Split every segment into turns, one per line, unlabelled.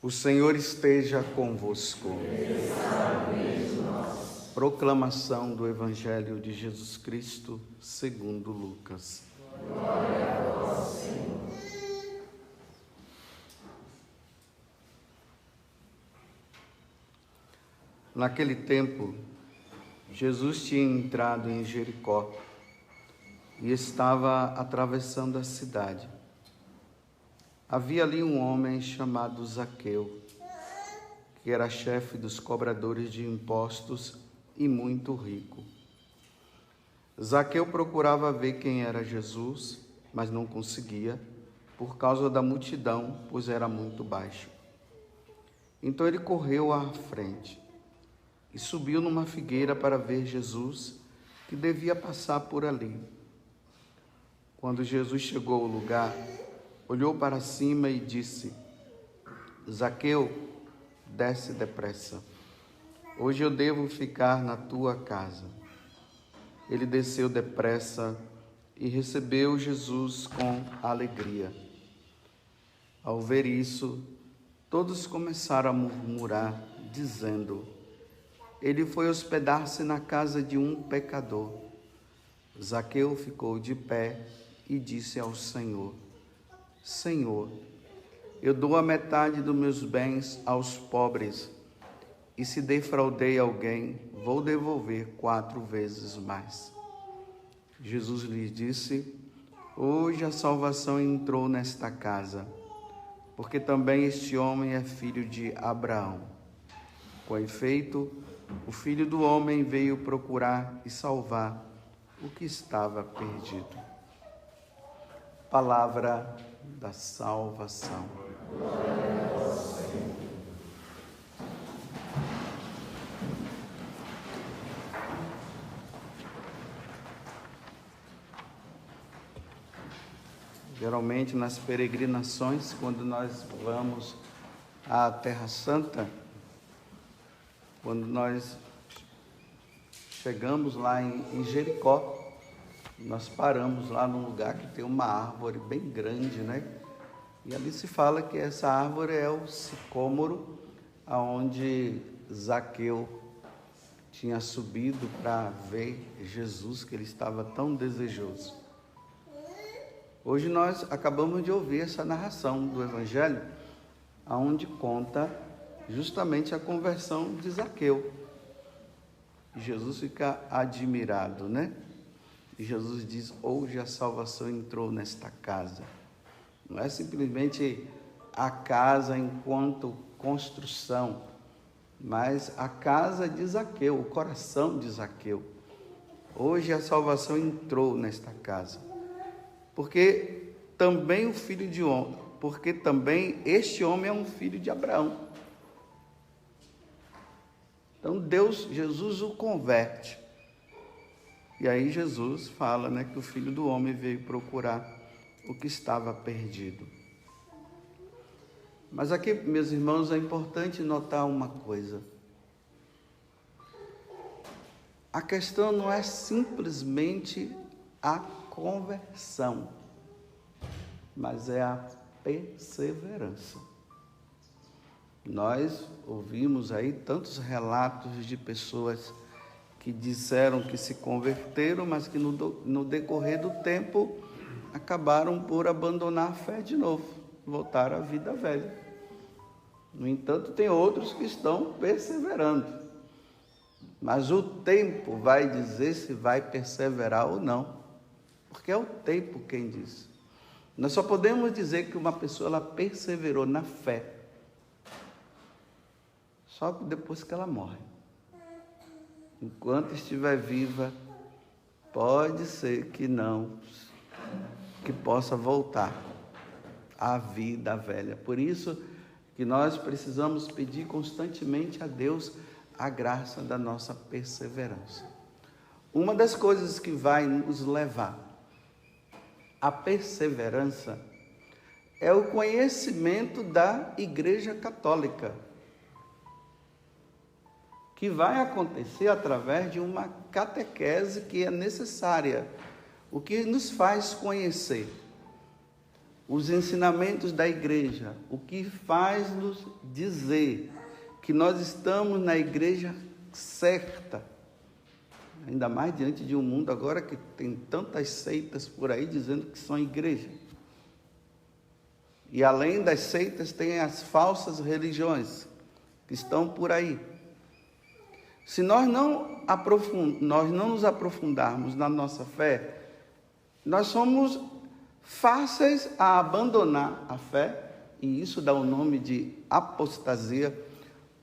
O Senhor esteja convosco. Proclamação do Evangelho de Jesus Cristo, segundo Lucas.
Glória a vós, Senhor.
Naquele tempo, Jesus tinha entrado em Jericó e estava atravessando a cidade. Havia ali um homem chamado Zaqueu, que era chefe dos cobradores de impostos e muito rico. Zaqueu procurava ver quem era Jesus, mas não conseguia, por causa da multidão, pois era muito baixo. Então ele correu à frente e subiu numa figueira para ver Jesus, que devia passar por ali. Quando Jesus chegou ao lugar, olhou para cima e disse: Zaqueu, desce depressa. Hoje eu devo ficar na tua casa. Ele desceu depressa e recebeu Jesus com alegria. Ao ver isso, todos começaram a murmurar, dizendo: ele foi hospedar-se na casa de um pecador. Zaqueu ficou de pé e disse ao Senhor: Senhor, eu dou a metade dos meus bens aos pobres, e se defraudei alguém, vou devolver 4 vezes mais. Jesus lhe disse: hoje a salvação entrou nesta casa, porque também este homem é filho de Abraão. Com efeito, o Filho do Homem veio procurar e salvar o que estava perdido. Palavra da salvação.
Glória a vós, Senhor.
Geralmente nas peregrinações, quando nós vamos à Terra Santa, quando nós chegamos lá em Jericó, nós paramos lá num lugar que tem uma árvore bem grande, né? E ali se fala que essa árvore é o sicômoro aonde Zaqueu tinha subido para ver Jesus, que ele estava tão desejoso. Hoje nós acabamos de ouvir essa narração do Evangelho, aonde conta justamente a conversão de Zaqueu. Jesus fica admirado, né? E Jesus diz: hoje a salvação entrou nesta casa. Não é simplesmente a casa enquanto construção, mas a casa de Zaqueu, o coração de Zaqueu. Hoje a salvação entrou nesta casa. Porque também este homem é um filho de Abraão. Então Jesus o converte. E aí Jesus fala, né, que o Filho do Homem veio procurar o que estava perdido. Mas aqui, meus irmãos, é importante notar uma coisa. A questão não é simplesmente a conversão, mas é a perseverança. Nós ouvimos aí tantos relatos de pessoas que disseram que se converteram, mas que no decorrer do tempo acabaram por abandonar a fé de novo, voltar à vida velha. No entanto, tem outros que estão perseverando, mas o tempo vai dizer se vai perseverar ou não, porque é o tempo quem diz. Nós só podemos dizer que uma pessoa ela perseverou na fé só depois que ela morre. Enquanto estiver viva, pode ser que possa voltar à vida velha. Por isso que nós precisamos pedir constantemente a Deus a graça da nossa perseverança. Uma das coisas que vai nos levar à perseverança é o conhecimento da Igreja Católica, que vai acontecer através de uma catequese que é necessária, o que nos faz conhecer os ensinamentos da igreja, o que faz nos dizer que nós estamos na igreja certa, ainda mais diante de um mundo agora que tem tantas seitas por aí dizendo que são igreja. E além das seitas tem as falsas religiões que estão por aí. Se nós não nos aprofundarmos na nossa fé, nós somos fáceis a abandonar a fé, e isso dá o nome de apostasia.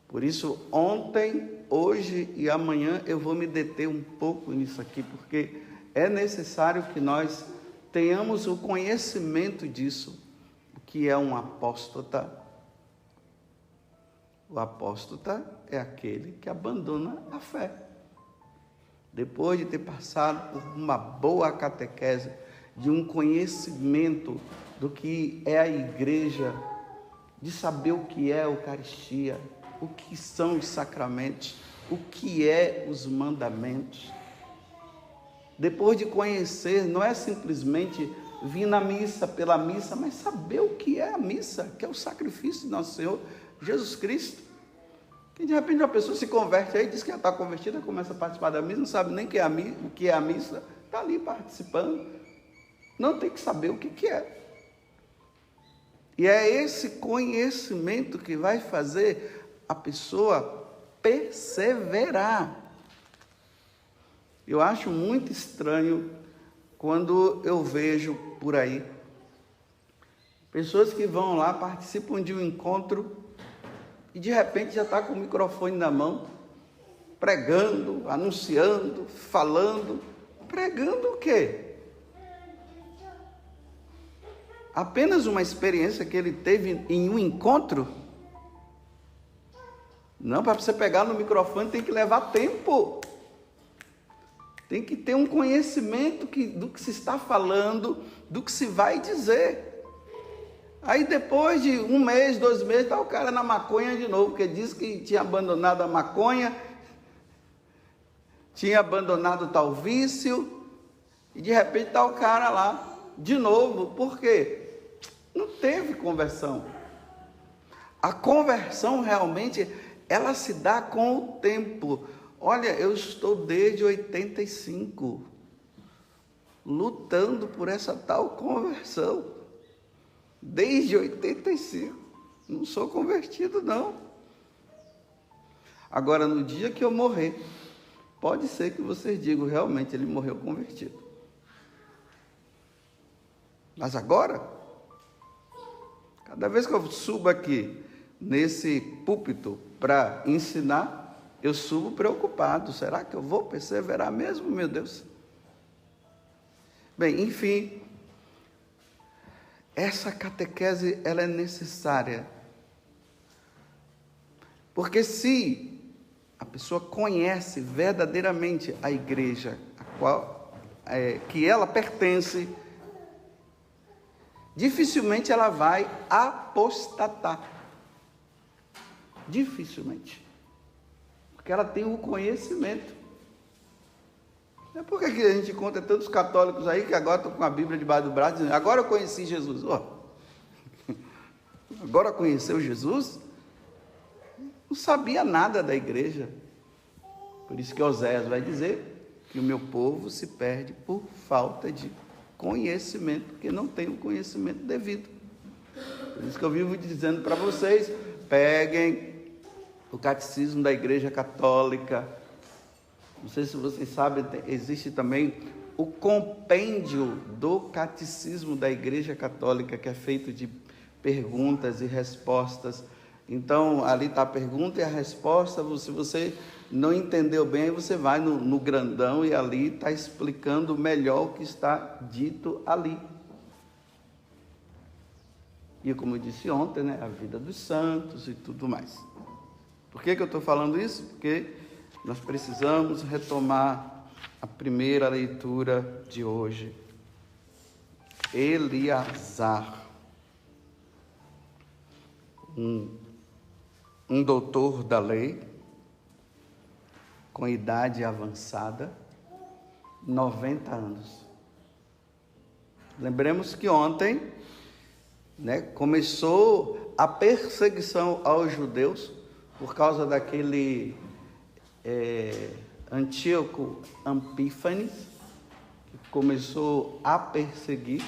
Por isso, ontem, hoje e amanhã eu vou me deter um pouco nisso aqui, porque é necessário que nós tenhamos o conhecimento disso, o que é um apóstata. O apóstata é aquele que abandona a fé. Depois de ter passado por uma boa catequese, de um conhecimento do que é a igreja, de saber o que é a Eucaristia, o que são os sacramentos, o que é os mandamentos. Depois de conhecer, não é simplesmente vir na missa pela missa, mas saber o que é a missa, que é o sacrifício de nosso Senhor Jesus Cristo. Que de repente uma pessoa se converte aí, diz que já está convertida, começa a participar da missa, não sabe nem o que é a missa, está ali participando. Não, tem que saber o que é. E é esse conhecimento que vai fazer a pessoa perseverar. Eu acho muito estranho quando eu vejo por aí pessoas que vão lá, participam de um encontro e de repente já está com o microfone na mão, pregando, anunciando, falando. Pregando o quê? Apenas uma experiência que ele teve em um encontro? Não, para você pegar no microfone tem que levar tempo. Tem que ter um conhecimento do que se está falando, do que se vai dizer. Aí depois de 1 mês, 2 meses, está o cara na maconha de novo, porque disse que tinha abandonado a maconha, tinha abandonado tal vício, e de repente está o cara lá de novo. Por quê? Não teve conversão. A conversão realmente, ela se dá com o tempo. Olha, eu estou desde 85, lutando por essa tal conversão. Desde 85. Não sou convertido, não. Agora, no dia que eu morrer, pode ser que vocês digam, realmente, ele morreu convertido. Mas agora, cada vez que eu subo aqui nesse púlpito para ensinar, eu subo preocupado. Será que eu vou perseverar mesmo, meu Deus? Bem, enfim, essa catequese ela é necessária. Porque se a pessoa conhece verdadeiramente a igreja a qual que ela pertence, dificilmente ela vai apostatar. Dificilmente. Porque ela tem o conhecimento. Por que a gente encontra tantos católicos aí que agora estão com a Bíblia debaixo do braço dizendo, agora eu conheci Jesus. Agora conheceu Jesus? Não sabia nada da igreja. Por isso que Oséias vai dizer que o meu povo se perde por falta de conhecimento, porque não tem o conhecimento devido. Por isso que eu vivo dizendo para vocês, peguem o catecismo da Igreja Católica. Não sei se vocês sabem, existe também o compêndio do catecismo da Igreja Católica, que é feito de perguntas e respostas. Então, ali está a pergunta e a resposta. Se você não entendeu bem, você vai no grandão e ali está explicando melhor o que está dito ali. E como eu disse ontem, né, a vida dos santos e tudo mais. Por que eu estou falando isso? Porque nós precisamos retomar a primeira leitura de hoje. Eleazar, um doutor da lei, com idade avançada, 90 anos. Lembremos que ontem né, começou a perseguição aos judeus por causa daquele Antíoco Epífanes, que começou a perseguir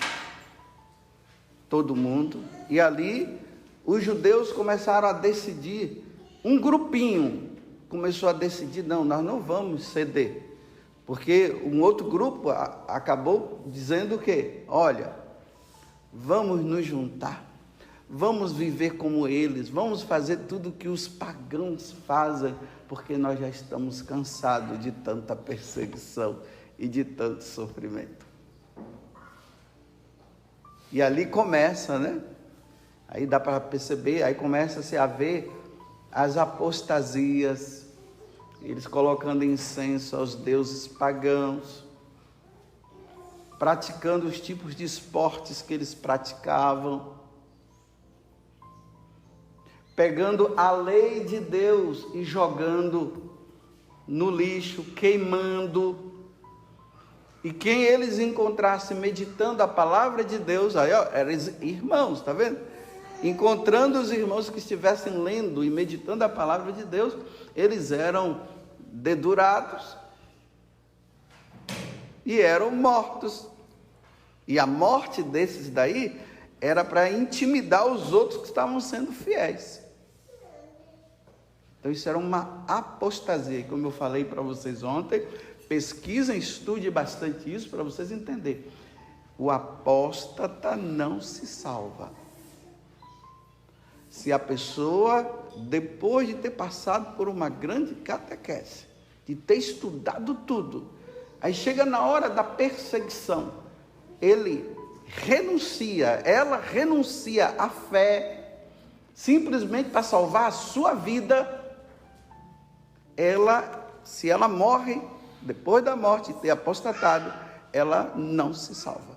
todo mundo. E ali os judeus começaram a decidir, um grupinho começou a decidir, não, nós não vamos ceder. Porque um outro grupo acabou dizendo que, olha, vamos nos juntar, vamos viver como eles, vamos fazer tudo que os pagãos fazem, porque nós já estamos cansados de tanta perseguição e de tanto sofrimento. E ali começa, né? Aí dá para perceber, aí começa-se a ver as apostasias, eles colocando incenso aos deuses pagãos, praticando os tipos de esportes que eles praticavam, pegando a lei de Deus e jogando no lixo, queimando. E quem eles encontrassem meditando a palavra de Deus, aí ó, eram irmãos, tá vendo? Encontrando os irmãos que estivessem lendo e meditando a palavra de Deus, eles eram dedurados e eram mortos. E a morte desses daí era para intimidar os outros que estavam sendo fiéis. Então isso era uma apostasia. Como eu falei para vocês ontem, pesquisem, estudem bastante isso para vocês entenderem. O apóstata não se salva. Se a pessoa, depois de ter passado por uma grande catequese, de ter estudado tudo, aí chega na hora da perseguição, ela renuncia à fé, simplesmente para salvar a sua vida, se ela morre, depois da morte de ter apostatado, ela não se salva.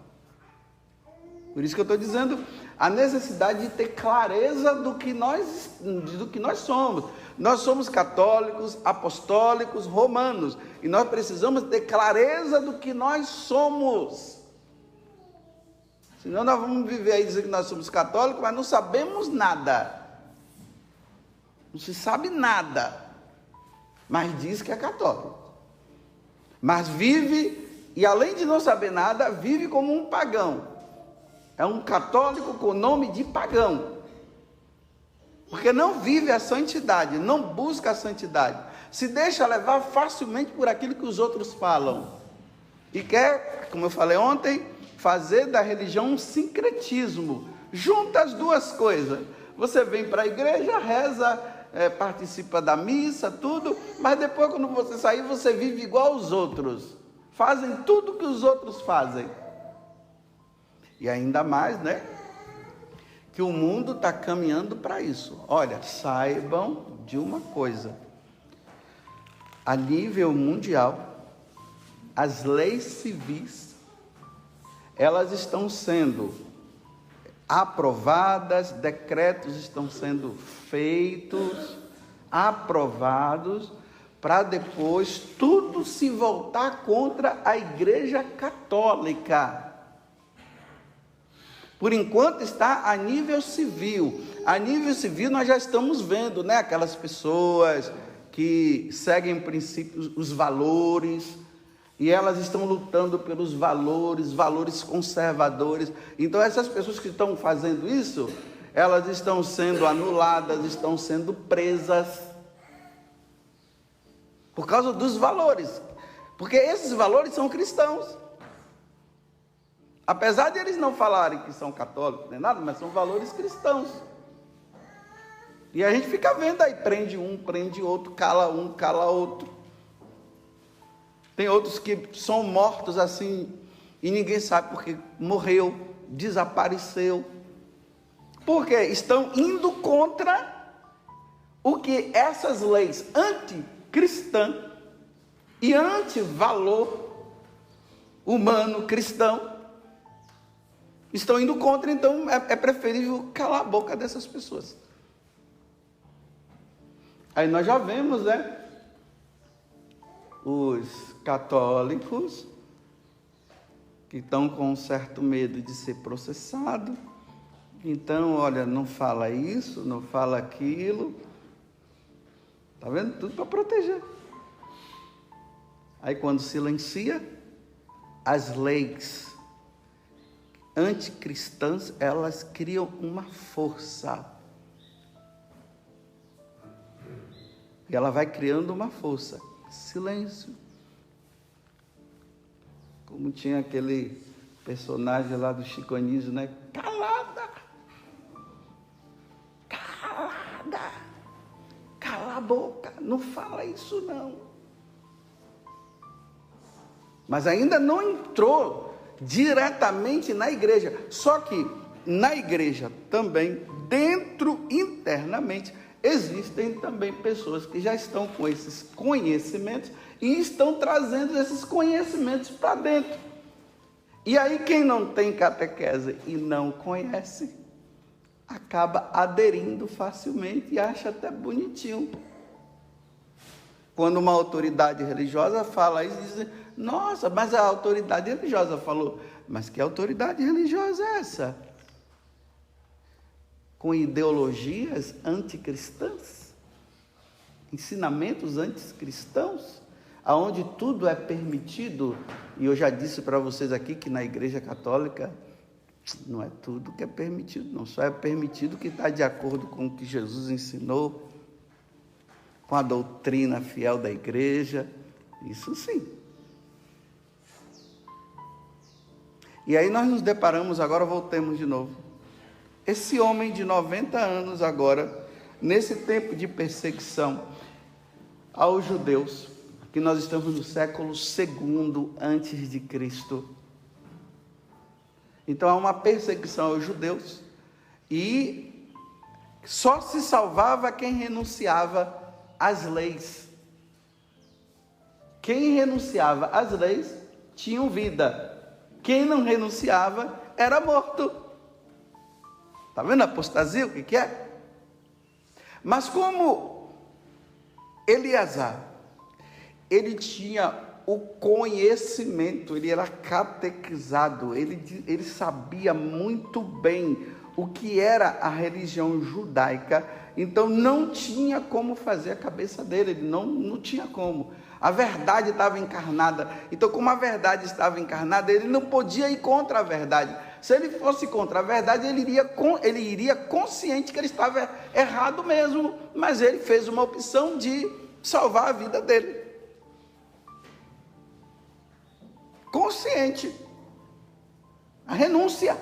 Por isso que eu estou dizendo a necessidade de ter clareza do que nós somos. Nós somos católicos, apostólicos, romanos, e nós precisamos ter clareza do que nós somos. Senão nós vamos viver aí dizendo que nós somos católicos, mas não sabemos nada. Não se sabe nada, mas diz que é católico. Mas vive, e além de não saber nada, vive como um pagão. É um católico com nome de pagão. Porque não vive a santidade, não busca a santidade. Se deixa levar facilmente por aquilo que os outros falam. E quer, como eu falei ontem, fazer da religião um sincretismo. Junta as duas coisas. Você vem para a igreja, reza, participa da missa, tudo. Mas depois, quando você sair, você vive igual aos outros. Fazem tudo que os outros fazem. E ainda mais, né? Que o mundo está caminhando para isso. Olha, saibam de uma coisa. A nível mundial, as leis civis, elas estão sendo aprovadas, decretos estão sendo feitos, aprovados, para depois tudo se voltar contra a Igreja Católica. Por enquanto está a nível civil. A nível civil nós já estamos vendo, né? Aquelas pessoas que seguem princípios, os valores, e elas estão lutando pelos valores conservadores. Então essas pessoas que estão fazendo isso, elas estão sendo anuladas, estão sendo presas, por causa dos valores. Porque esses valores são cristãos. Apesar de eles não falarem que são católicos nem nada, mas são valores cristãos. E a gente fica vendo aí, prende um, prende outro, cala um, cala outro. Tem outros que são mortos assim, e ninguém sabe porque morreu, desapareceu. Porque estão indo contra o que essas leis anticristãs e anti-valor humano cristão estão indo contra. Então é preferível calar a boca dessas pessoas. Aí nós já vemos, né? Os católicos que estão com um certo medo de ser processado, Então, olha, não fala isso, não fala aquilo. Tá vendo? Tudo para proteger. Aí quando silencia, as leis anticristãs, elas criam uma força. E ela vai criando uma força. Silêncio. Como tinha aquele personagem lá do Chico Anísio, né? Calada! Calada! Cala a boca! Não fala isso não. Mas ainda não entrou diretamente na igreja. Só que na igreja também, dentro, internamente, existem também pessoas que já estão com esses conhecimentos e estão trazendo esses conhecimentos para dentro. E aí quem não tem catequese e não conhece, acaba aderindo facilmente e acha até bonitinho. Quando uma autoridade religiosa fala isso, diz: nossa, mas a autoridade religiosa falou. Mas que autoridade religiosa é essa? Com ideologias anticristãs? Ensinamentos anticristãos? Aonde tudo é permitido? E eu já disse para vocês aqui que na Igreja Católica não é tudo que é permitido, não. Só é permitido que está de acordo com o que Jesus ensinou, com a doutrina fiel da igreja, isso sim. E aí nós nos deparamos, agora voltemos de novo. Esse homem de 90 anos agora, nesse tempo de perseguição aos judeus, que nós estamos no século II antes de Cristo. Então há uma perseguição aos judeus e só se salvava quem renunciava às leis. Quem renunciava às leis tinha vida. Quem não renunciava era morto. Está vendo a apostasia, o que é? Mas como Eleazar, ele tinha o conhecimento, ele era catequizado, ele sabia muito bem o que era a religião judaica, então não tinha como fazer a cabeça dele, ele não tinha como. A verdade estava encarnada, então como a verdade estava encarnada, ele não podia ir contra a verdade. Se ele fosse contra a verdade, ele iria consciente que ele estava errado mesmo, mas ele fez uma opção de salvar a vida dele. Consciente. A renúncia.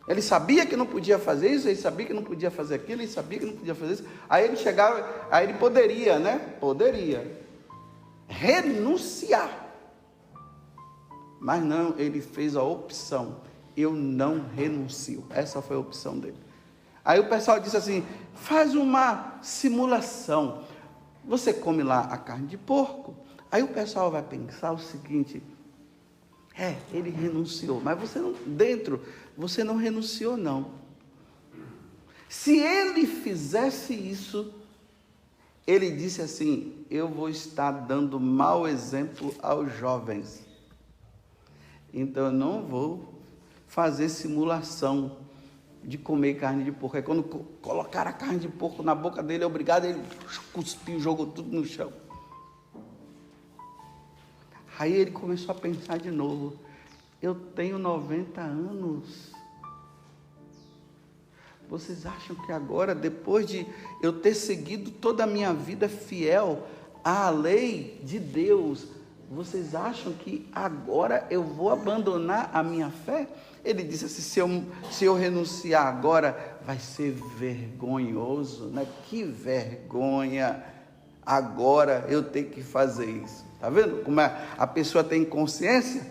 Ele sabia que não podia fazer isso, ele sabia que não podia fazer aquilo, ele sabia que não podia fazer isso. Aí ele chegava, aí ele poderia, né? Poderia renunciar. Mas não, ele fez a opção: eu não renuncio. Essa foi a opção dele. Aí o pessoal disse assim: faz uma simulação. Você come lá a carne de porco. Aí o pessoal vai pensar o seguinte: ele renunciou, mas você não renunciou não. Se ele fizesse isso, ele disse assim: eu vou estar dando mau exemplo aos jovens. Então eu não vou fazer simulação de comer carne de porco. Aí quando colocaram a carne de porco na boca dele, obrigado, ele cuspiu, jogou tudo no chão. Aí ele começou a pensar de novo: eu tenho 90 anos. Vocês acham que agora, depois de eu ter seguido toda a minha vida fiel à lei de Deus, vocês acham que agora eu vou abandonar a minha fé? Ele disse assim: se eu renunciar agora, vai ser vergonhoso, né? Que vergonha agora eu ter que fazer isso. Está vendo como a pessoa tem consciência?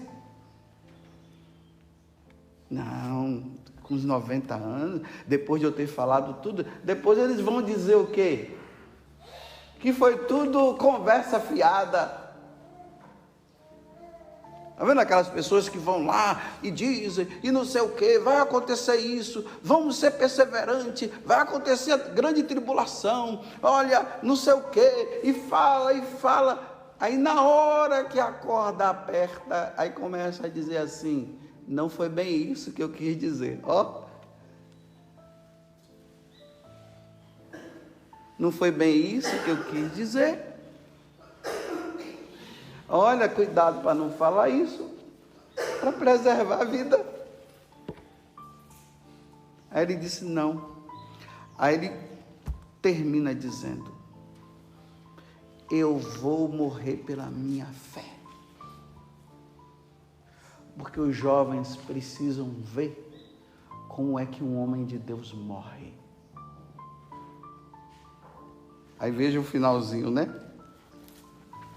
Não, com os 90 anos, depois de eu ter falado tudo, depois eles vão dizer o quê? Que foi tudo conversa fiada. Está vendo aquelas pessoas que vão lá e dizem, e não sei o que, vai acontecer isso, vamos ser perseverantes, vai acontecer a grande tribulação, olha, não sei o que, e fala, aí na hora que a corda aperta, aí começa a dizer assim: não foi bem isso que eu quis dizer. Ó, não foi bem isso que eu quis dizer. Olha, cuidado para não falar isso, para preservar a vida. Aí ele disse não. Aí ele termina dizendo: eu vou morrer pela minha fé. Porque os jovens precisam ver como é que um homem de Deus morre. Aí veja o finalzinho, né?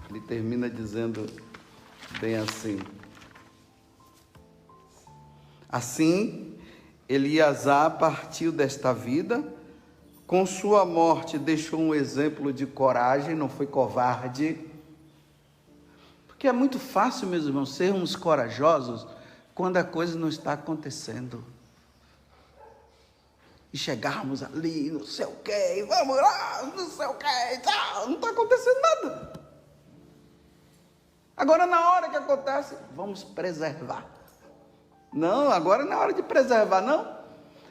Ele termina dizendo bem assim: assim, Eleazar partiu desta vida, com sua morte deixou um exemplo de coragem, não foi covarde. Porque é muito fácil, meus irmãos, sermos corajosos quando a coisa não está acontecendo. E chegarmos ali, não sei o quê, vamos lá, não sei o quê, não está acontecendo nada. Agora, na hora que acontece, vamos preservar. Não, agora não é hora de preservar, não.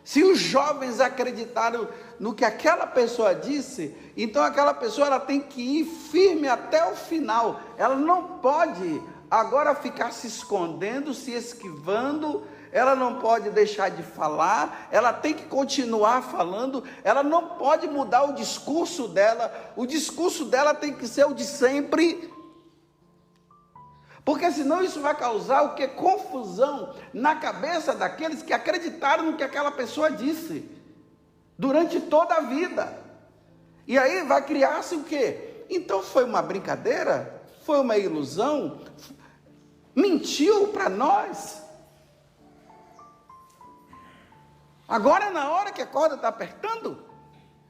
Se os jovens acreditaram no que aquela pessoa disse, então aquela pessoa ela tem que ir firme até o final. Ela não pode agora ficar se escondendo, se esquivando. Ela não pode deixar de falar, ela tem que continuar falando, ela não pode mudar o discurso dela tem que ser o de sempre, porque senão isso vai causar o que? Confusão na cabeça daqueles que acreditaram no que aquela pessoa disse, durante toda a vida, e aí vai criar-se o quê? Então foi uma brincadeira? Foi uma ilusão? Mentiu para nós? Agora é na hora que a corda está apertando?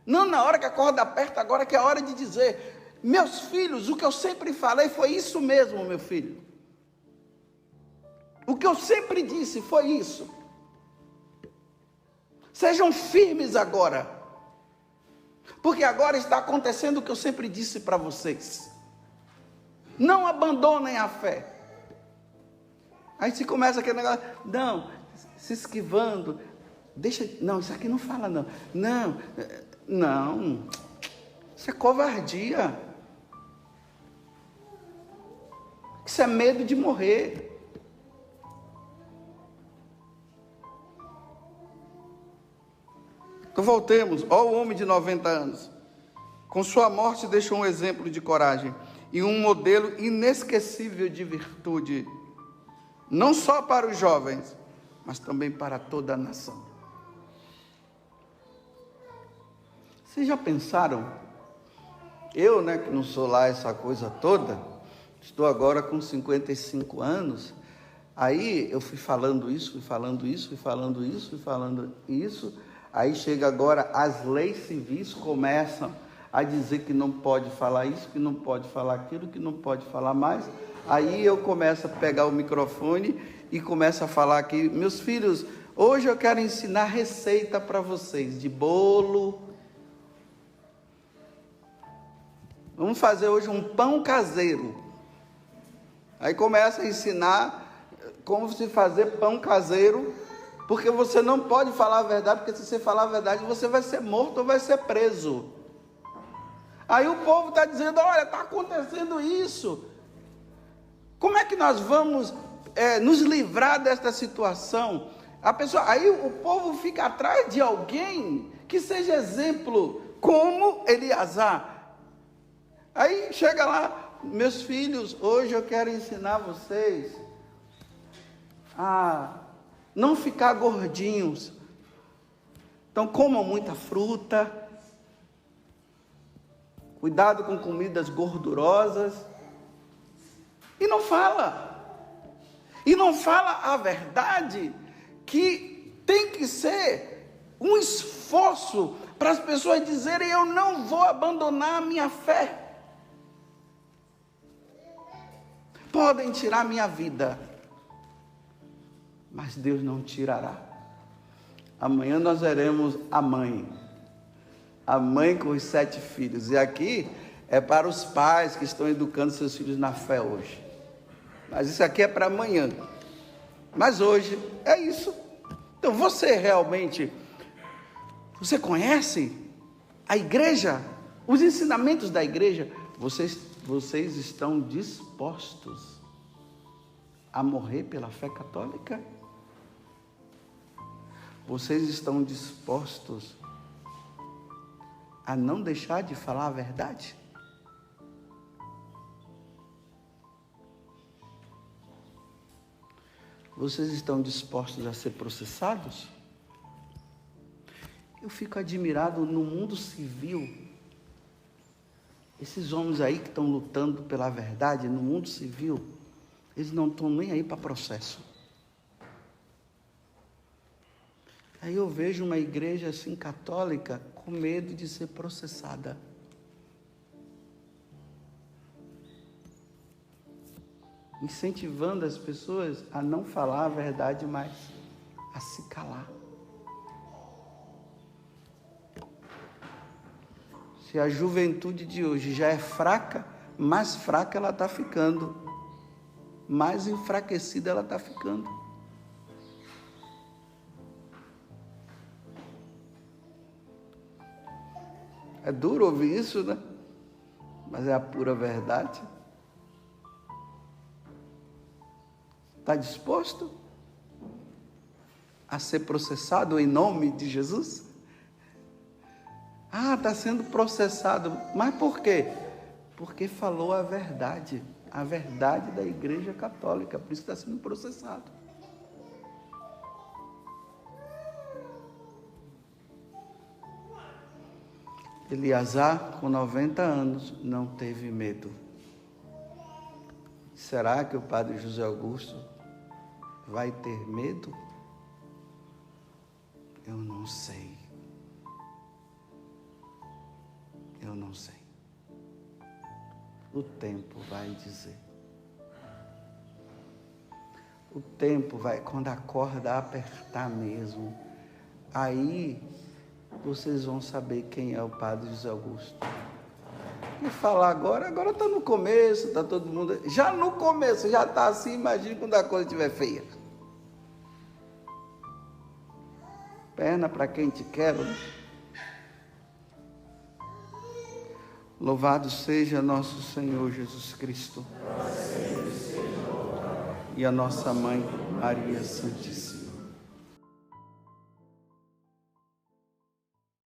Não na hora que a corda aperta, agora que é a hora de dizer: meus filhos, o que eu sempre falei foi isso mesmo, meu filho. O que eu sempre disse foi isso. Sejam firmes agora, porque agora está acontecendo o que eu sempre disse para vocês. Não abandonem a fé. Aí se começa aquele negócio, não, se esquivando. Deixa, não, isso aqui não fala não. Não, isso é covardia. Isso é medo de morrer. Então voltemos, ó, o homem de 90 anos, com sua morte deixou um exemplo de coragem e um modelo inesquecível de virtude, não só para os jovens, mas também para toda a nação. Vocês já pensaram? Eu, que não sou lá essa coisa toda, estou agora com 55 anos, aí eu fui falando isso, aí chega agora, as leis civis começam a dizer que não pode falar isso, que não pode falar aquilo, que não pode falar mais, aí eu começo a pegar o microfone e começo a falar aqui: meus filhos, hoje eu quero ensinar receita para vocês, de bolo. Vamos fazer hoje um pão caseiro. Aí começa a ensinar como se fazer pão caseiro, porque você não pode falar a verdade, porque se você falar a verdade, você vai ser morto ou vai ser preso. Aí o povo está dizendo: olha, está acontecendo isso. Como é que nós vamos nos livrar desta situação? Aí o povo fica atrás de alguém que seja exemplo, como Eleazar. Aí chega lá: meus filhos, hoje eu quero ensinar vocês a não ficar gordinhos. Então comam muita fruta, cuidado com comidas gordurosas. E não fala a verdade, que tem que ser um esforço para as pessoas dizerem: eu não vou abandonar a minha fé. Podem tirar minha vida, mas Deus não tirará. Amanhã nós veremos a mãe com os 7 filhos, e aqui é para os pais que estão educando seus filhos na fé hoje, mas isso aqui é para amanhã. Mas hoje é isso. Então você realmente, você conhece a igreja, os ensinamentos da igreja? Vocês estão dispostos a morrer pela fé católica? Vocês estão dispostos a não deixar de falar a verdade? Vocês estão dispostos a ser processados? Eu fico admirado no mundo civil. Esses homens aí que estão lutando pela verdade no mundo civil, eles não estão nem aí para processo. Aí eu vejo uma igreja assim católica com medo de ser processada. Incentivando as pessoas a não falar a verdade, mas a se calar. Se a juventude de hoje já é fraca, mais fraca ela está ficando. Mais enfraquecida ela está ficando. É duro ouvir isso, né? Mas é a pura verdade. Está disposto a ser processado em nome de Jesus? Ah, está sendo processado. Mas por quê? Porque falou a verdade da Igreja Católica, por isso está sendo processado. Eleazar, com 90 anos, não teve medo. Será que o padre José Augusto vai ter medo? Eu não sei. Eu não sei. O tempo vai dizer. O tempo vai, quando a corda apertar mesmo, aí vocês vão saber quem é o padre José Augusto. E falar agora está no começo, está todo mundo... Já no começo, já está assim, imagine quando a coisa estiver feia. Perna para quem te quero, né? Louvado seja nosso Senhor Jesus Cristo. E a nossa Mãe, Maria Santíssima.